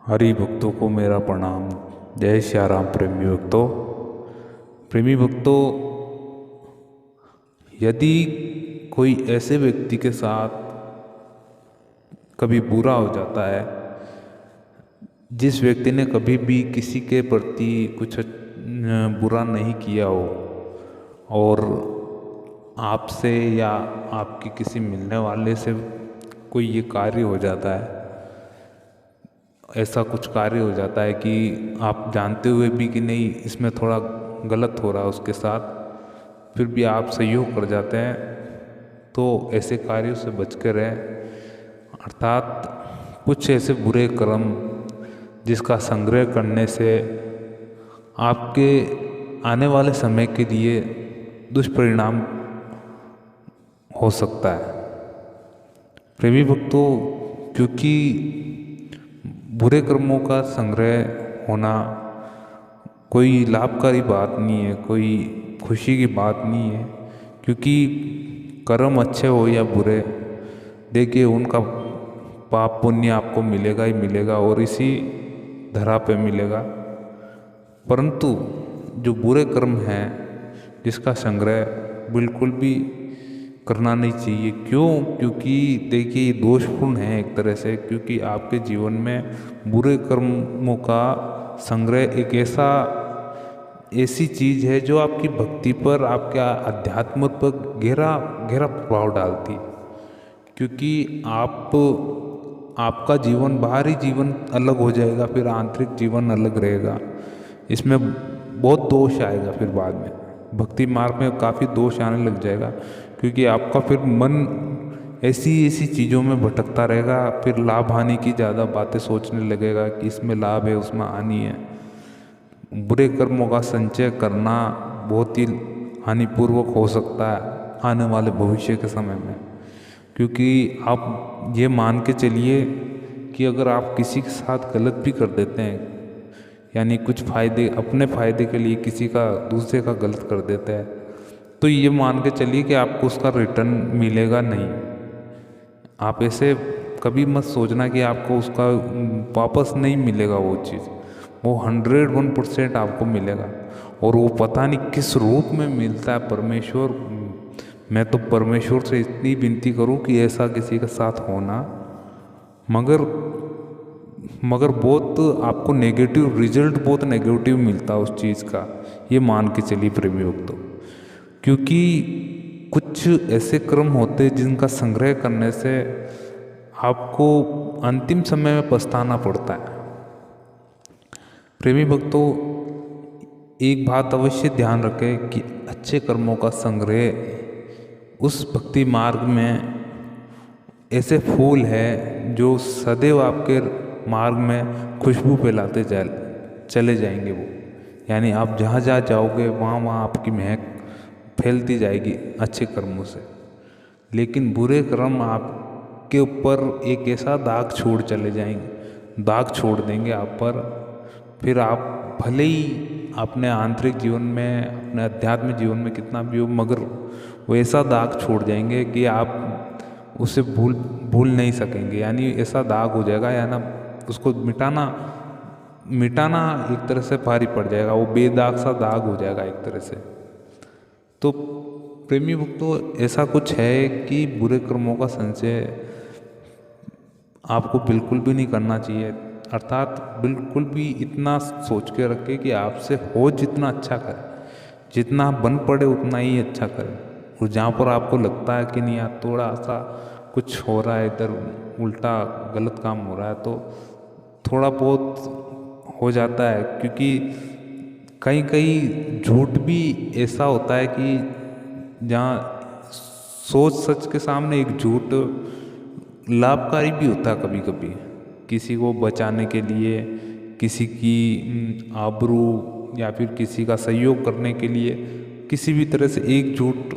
हरि भक्तों को मेरा प्रणाम। जय श्री राम। प्रेमी भक्तों, यदि कोई ऐसे व्यक्ति के साथ कभी बुरा हो जाता है, जिस व्यक्ति ने कभी भी किसी के प्रति कुछ बुरा नहीं किया हो और आपसे या आपके किसी मिलने वाले से कोई ये कार्य हो जाता है, ऐसा कुछ कार्य हो जाता है कि आप जानते हुए भी कि नहीं इसमें थोड़ा गलत हो रहा है उसके साथ, फिर भी आप सहयोग कर जाते हैं, तो ऐसे कार्यों से बच कर रहें। अर्थात कुछ ऐसे बुरे कर्म जिसका संग्रह करने से आपके आने वाले समय के लिए दुष्परिणाम हो सकता है। प्रेमी भक्तों, क्योंकि बुरे कर्मों का संग्रह होना कोई लाभकारी बात नहीं है, कोई खुशी की बात नहीं है, क्योंकि कर्म अच्छे हो या बुरे, देखिए उनका पाप पुण्य आपको मिलेगा ही मिलेगा और इसी धरा पे मिलेगा। परंतु जो बुरे कर्म हैं जिसका संग्रह बिल्कुल भी करना नहीं चाहिए। क्यों? क्योंकि देखिए ये दोषपूर्ण है एक तरह से, क्योंकि आपके जीवन में बुरे कर्मों का संग्रह एक ऐसी चीज़ है जो आपकी भक्ति पर, आपके अध्यात्म पर गहरा गहरा प्रभाव डालती। क्योंकि आपका जीवन, बाहरी जीवन अलग हो जाएगा, फिर आंतरिक जीवन अलग रहेगा। इसमें बहुत दोष आएगा, फिर बाद में भक्ति मार्ग में काफ़ी दोष आने लग जाएगा, क्योंकि आपका फिर मन ऐसी चीज़ों में भटकता रहेगा, फिर लाभ हानि की ज़्यादा बातें सोचने लगेगा कि इसमें लाभ है उसमें हानि है। बुरे कर्मों का संचय करना बहुत ही हानिपूर्वक हो सकता है आने वाले भविष्य के समय में, क्योंकि आप ये मान के चलिए कि अगर आप किसी के साथ गलत भी कर देते हैं, यानी कुछ फायदे, अपने फायदे के लिए किसी का, दूसरे का गलत कर देते हैं, तो ये मान के चलिए कि आपको उसका रिटर्न मिलेगा नहीं। आप ऐसे कभी मत सोचना कि आपको उसका वापस नहीं मिलेगा। वो चीज़, वो 101% आपको मिलेगा, और वो पता नहीं किस रूप में मिलता है। परमेश्वर, मैं तो परमेश्वर से इतनी विनती करूं कि ऐसा किसी के साथ होना, मगर बहुत आपको नेगेटिव रिजल्ट, बहुत नेगेटिव मिलता है उस चीज़ का, ये मान के चलिए प्रेमी भक्तों। क्योंकि कुछ ऐसे कर्म होते हैं जिनका संग्रह करने से आपको अंतिम समय में पछताना पड़ता है। प्रेमी भक्तों, एक बात अवश्य ध्यान रखें कि अच्छे कर्मों का संग्रह उस भक्ति मार्ग में ऐसे फूल है जो सदैव आपके मार्ग में खुशबू फैलाते चले जाएंगे। वो यानी आप जहाँ जहाँ जाओगे वहाँ वहाँ आपकी महक फैलती जाएगी अच्छे कर्मों से। लेकिन बुरे कर्म आपके ऊपर एक ऐसा दाग छोड़ चले जाएंगे, दाग छोड़ देंगे आप पर। फिर आप भले ही अपने आंतरिक जीवन में, अपने आध्यात्मिक जीवन में कितना भी हो, मगर वो ऐसा दाग छोड़ जाएंगे कि आप उसे भूल नहीं सकेंगे। यानी ऐसा दाग हो जाएगा, या ना उसको मिटाना एक तरह से भारी पड़ जाएगा, वो बेदाग सा दाग हो जाएगा एक तरह से। तो प्रेमी भक्तों, ऐसा कुछ है कि बुरे कर्मों का संचय आपको बिल्कुल भी नहीं करना चाहिए। अर्थात बिल्कुल भी इतना सोच के रखें कि आपसे हो जितना अच्छा करें, जितना बन पड़े उतना ही अच्छा करें। और जहाँ पर आपको लगता है कि नहीं यार थोड़ा सा कुछ हो रहा है, इधर उल्टा गलत काम हो रहा है, तो थोड़ा बहुत हो जाता है। क्योंकि कहीं कहीं झूठ भी ऐसा होता है कि जहाँ सोच सच के सामने एक झूठ लाभकारी भी होता है कभी कभी, किसी को बचाने के लिए, किसी की आबरू या फिर किसी का सहयोग करने के लिए किसी भी तरह से एक झूठ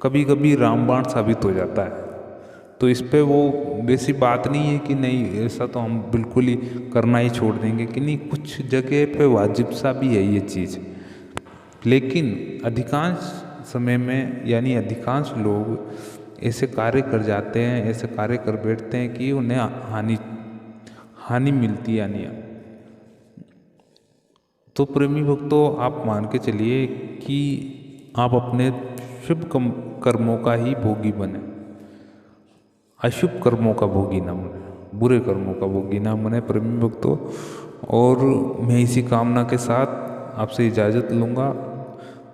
कभी कभी रामबाण साबित हो जाता है। तो इस पे वो वैसी बात नहीं है कि नहीं ऐसा तो हम बिल्कुल ही करना ही छोड़ देंगे, कि नहीं कुछ जगह पे वाजिब सा भी है ये चीज़। लेकिन अधिकांश समय में, यानी अधिकांश लोग ऐसे कार्य कर जाते हैं, ऐसे कार्य कर बैठते हैं कि उन्हें हानि मिलती या नहीं। तो प्रेमी भक्तों, आप मान के चलिए कि आप अपने शुभ कर्मों का ही भोगी बने, अशुभ कर्मों का भोगी ना बने, बुरे कर्मों का भोगी ना बने प्रेमी भक्तों। और मैं इसी कामना के साथ आपसे इजाज़त लूँगा।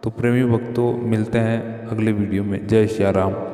तो प्रेमी भक्तों, मिलते हैं अगले वीडियो में। जय श्री राम।